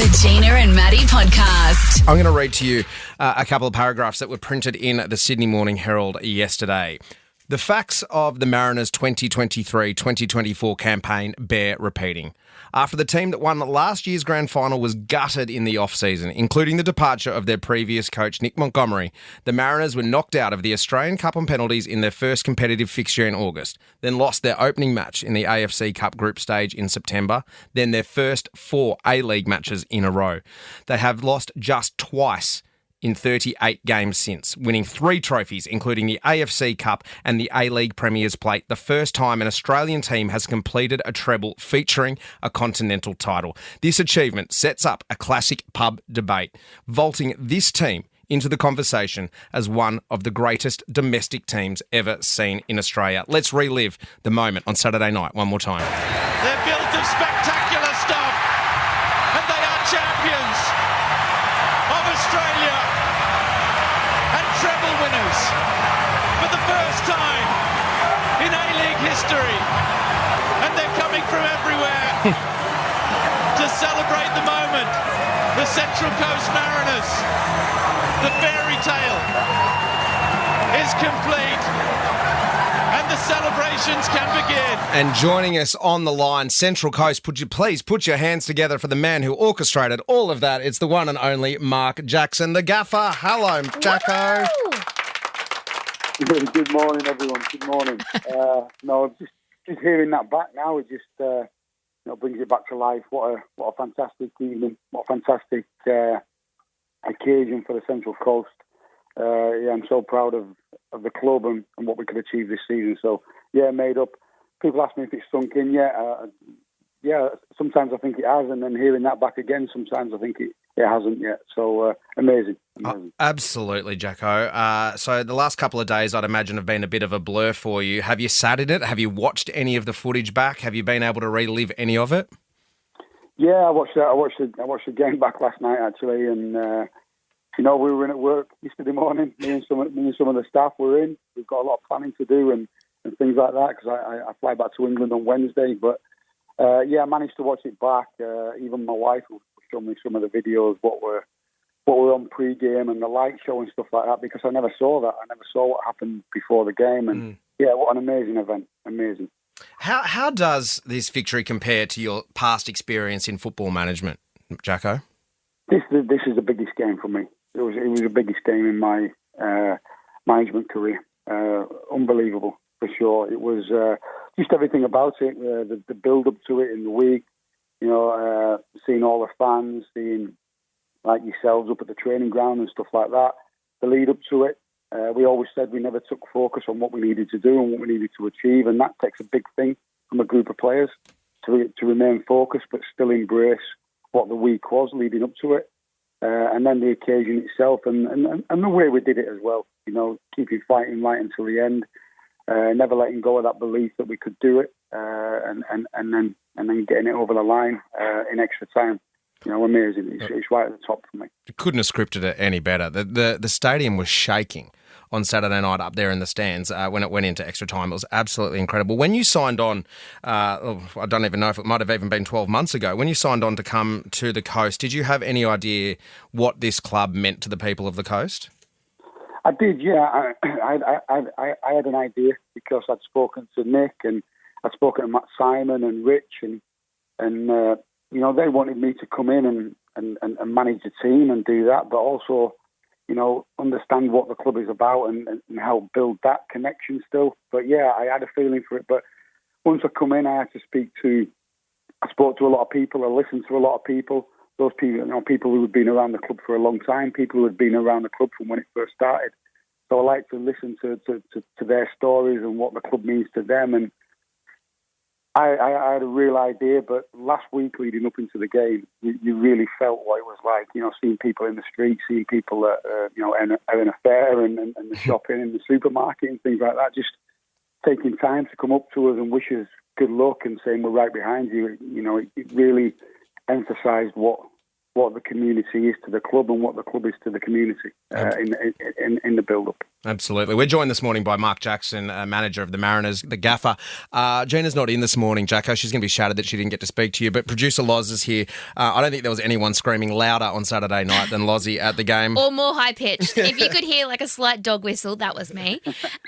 The Gina and Matty podcast. I'm going to read to you a couple of paragraphs that were printed in the Sydney Morning Herald yesterday. The facts of the Mariners' 2023-2024 campaign bear repeating. After the team that won last year's grand final was gutted in the off-season, including the departure of their previous coach Nick Montgomery, the Mariners were knocked out of the Australian Cup on penalties in their first competitive fixture in August, then lost their opening match in the AFC Cup group stage in September, then their first 4 A-League matches in a row. They have lost just twice in 38 games since, winning 3 trophies, including the AFC Cup and the A-League Premier's Plate, the first time an Australian team has completed a treble featuring a continental title. This achievement sets up a classic pub debate, vaulting this team into the conversation as one of the greatest domestic teams ever seen in Australia. Let's relive the moment on Saturday night one more time. They're built of spectacular stuff, and they are champions of Australia and treble winners for the first time in A-League history. And they're coming from everywhere to celebrate the moment. The Central Coast Mariners, the fairy tale is complete and the celebrations can begin. And joining us on the line, Central Coast, please put your hands together for the man who orchestrated all of that. It's the one and only Mark Jackson, the gaffer. Hello, Jacko. Good morning, everyone. Good morning. No, just hearing that back now, it just brings it back to life. What a fantastic evening! What a fantastic occasion for the Central Coast. I'm so proud of the club and what we could achieve this season. So, made up. People ask me if it's sunk in yet. Sometimes I think it has, and then hearing that back again, sometimes I think it hasn't yet. So, amazing. Absolutely, Jacko. So the last couple of days, I'd imagine, have been a bit of a blur for you. Have you sat in it? Have you watched any of the footage back? Have you been able to relive any of it? Yeah, I watched the game back last night, actually, and... we were in at work yesterday morning. Me and some of the staff were in. We've got a lot of planning to do and things like that because I fly back to England on Wednesday. But I managed to watch it back. Even my wife showed me some of the videos, what were on pre-game and the light show and stuff like that because I never saw that. I never saw what happened before the game. And what an amazing event! Amazing. How does this victory compare to your past experience in football management, Jacko? This is the biggest game for me. It was the biggest game in my management career. Unbelievable, for sure. It was just everything about it, the build-up to it in the week, seeing all the fans, seeing like yourselves up at the training ground and stuff like that, the lead-up to it. We always said we never took focus on what we needed to do and what we needed to achieve, and that takes a big thing from a group of players to remain focused but still embrace what the week was leading up to it. And then the occasion itself and the way we did it as well, keeping fighting right until the end, never letting go of that belief that we could do it, and then getting it over the line in extra time. Amazing. It's right at the top for me. You couldn't have scripted it any better. The stadium was shaking on Saturday night up there in the stands when it went into extra time. It was absolutely incredible. When you signed on, I don't even know if it might have even been 12 months ago, when you signed on to come to the coast, did you have any idea what this club meant to the people of the coast? I did, yeah. I had an idea because I'd spoken to Nick and I'd spoken to Matt Simon and Rich and they wanted me to come in and manage the team and do that, but also understand what the club is about and help build that connection still. But I had a feeling for it. But once I come in, I spoke to a lot of people, I listened to a lot of people, those people, people who had been around the club for a long time, people who had been around the club from when it first started. So I like to listen to their stories and what the club means to them. And I had a real idea, but last week leading up into the game, you really felt what it was like, seeing people in the street, seeing people at, having a fair and the shopping and the supermarket and things like that, just taking time to come up to us and wish us good luck and saying we're right behind you. It really emphasised what what the community is to the club and what the club is to the community in the build-up. Absolutely. We're joined this morning by Mark Jackson, manager of the Mariners, the gaffer. Gina's not in this morning, Jacko. She's going to be shattered that she didn't get to speak to you, but producer Loz is here. I don't think there was anyone screaming louder on Saturday night than Lozzie at the game. Or more high-pitched. If you could hear like a slight dog whistle, that was me.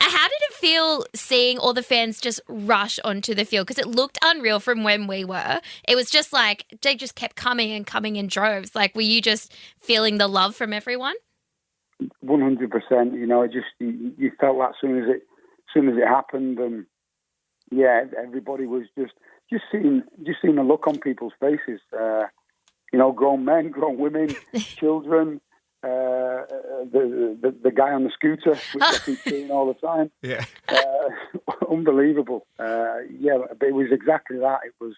How did it feel seeing all the fans just rush onto the field? Because it looked unreal from when we were. It was just like they just kept coming in droves. Like, were you just feeling the love from everyone? 100%. You know, you felt that as soon as it happened, and everybody was just seeing the look on people's faces. You know, grown men, grown women, children. The guy on the scooter, which I keep seeing all the time. Yeah, unbelievable. But it was exactly that. It was,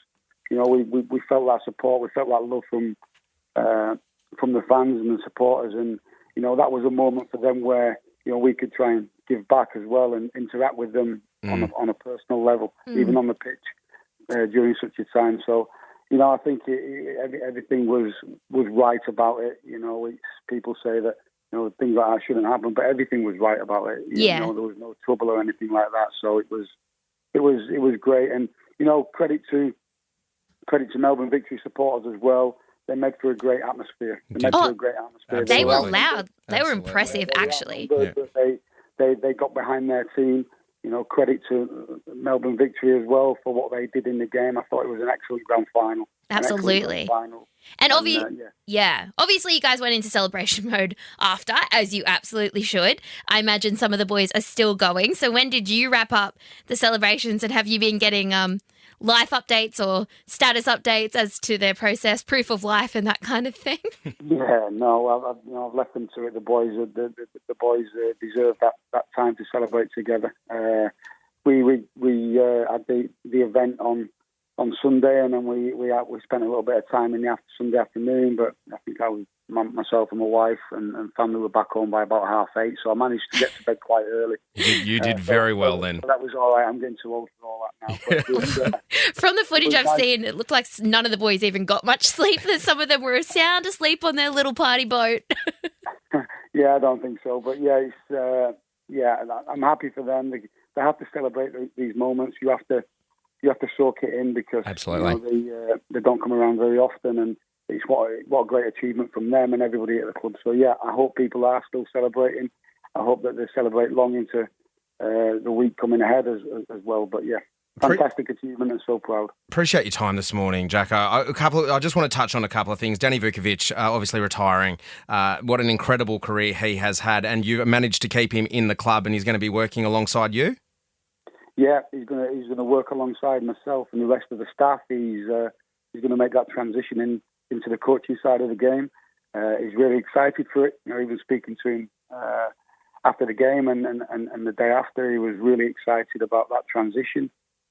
you know, we felt that support, we felt that love from the fans and the supporters, and you know, that was a moment for them where, you know, we could try and give back as well and interact with them on a personal level, even on the pitch during such a time. So, you know, I think everything was right about it. You know, people say that, you know, things like that shouldn't happen, but everything was right about it. You know, there was no trouble or anything like that. So it was great, and you know, credit to Melbourne Victory supporters as well. They made for a great atmosphere. They were loud. They were impressive, actually. They got behind their team. You know, credit to Melbourne Victory as well for what they did in the game. I thought it was an excellent grand final. Absolutely. And obviously you guys went into celebration mode after, as you absolutely should. I imagine some of the boys are still going. So when did you wrap up the celebrations, and have you been getting life updates or status updates as to their process, proof of life and that kind of thing? Yeah, no, I've left them to it. The boys deserve that time to celebrate together. We had the event on Sunday, and then we spent a little bit of time in the Sunday afternoon. But I think myself and my wife and family were back home by about 8:30, so I managed to get to bed quite early. You did very well then. So that was all right. I'm getting too old for all that now. But from the footage I've seen, it looked like none of the boys even got much sleep. Some of them were sound asleep on their little party boat. Yeah, I don't think so. But I'm happy for them. They have to celebrate these moments. You have to soak it in, because absolutely, you know, they don't come around very often, and it's what a great achievement from them and everybody at the club. So I hope people are still celebrating. I hope that they celebrate long into the week coming ahead as well. But fantastic achievement, and so proud. Appreciate your time this morning, Jacko. I just want to touch on a couple of things. Danny Vukovic, obviously retiring. What an incredible career he has had, and you've managed to keep him in the club, and he's going to be working alongside you. Yeah, he's gonna work alongside myself and the rest of the staff. He's going to make that transition into the coaching side of the game. He's really excited for it. You know, even speaking to him after the game and the day after, he was really excited about that transition.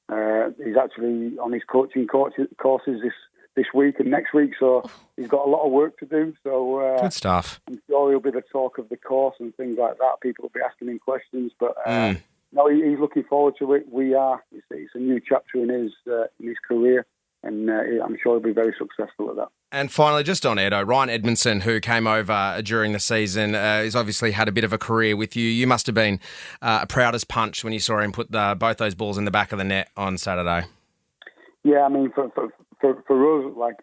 He's actually on his coaching courses this week and next week, so he's got a lot of work to do. So good stuff. I'm sure he'll be the talk of the course and things like that. People will be asking him questions, but no, he's looking forward to it. We are. It's a new chapter in his career, and I'm sure he'll be very successful at that. And finally, just on Edo, Ryan Edmondson, who came over during the season, has obviously had a bit of a career with you. You must have been proud as punch when you saw him put both those balls in the back of the net on Saturday. Yeah, I mean, for us, like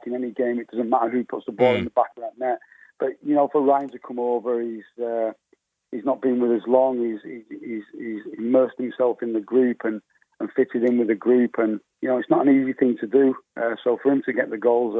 in any game, it doesn't matter who puts the ball in the back of that net. But you know, for Ryan to come over, he's not been with us long. He's immersed himself in the group and fitted in with the group, and you know, it's not an easy thing to do. So for him to get the goals,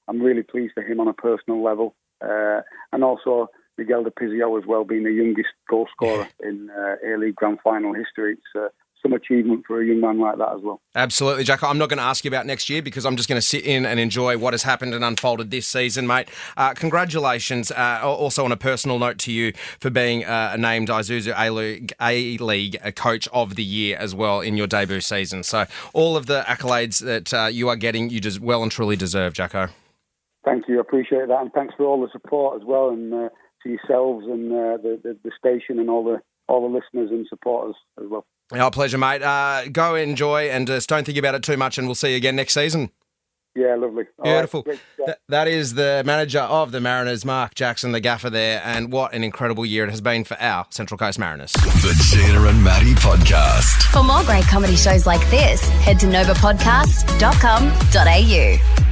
I'm really pleased for him on a personal level, and also Miguel de Pizio as well, being the youngest goal scorer in A-League Grand Final history. It's some achievement for a young man like that as well. Absolutely, Jacko. I'm not going to ask you about next year, because I'm just going to sit in and enjoy what has happened and unfolded this season, mate. Congratulations, also on a personal note to you, for being named Isuzu A-League Coach of the Year as well in your debut season. So all of the accolades that you are getting, you just well and truly deserve, Jacko. Thank you. I appreciate that, and thanks for all the support as well, and to yourselves and the station and all the listeners and supporters as well. Our pleasure, mate. Go enjoy, and just don't think about it too much, and we'll see you again next season. Yeah, lovely. Beautiful. Right, that is the manager of the Mariners, Mark Jackson, the gaffer there, and what an incredible year it has been for our Central Coast Mariners. The Gina and Matty Podcast. For more great comedy shows like this, head to novapodcast.com.au.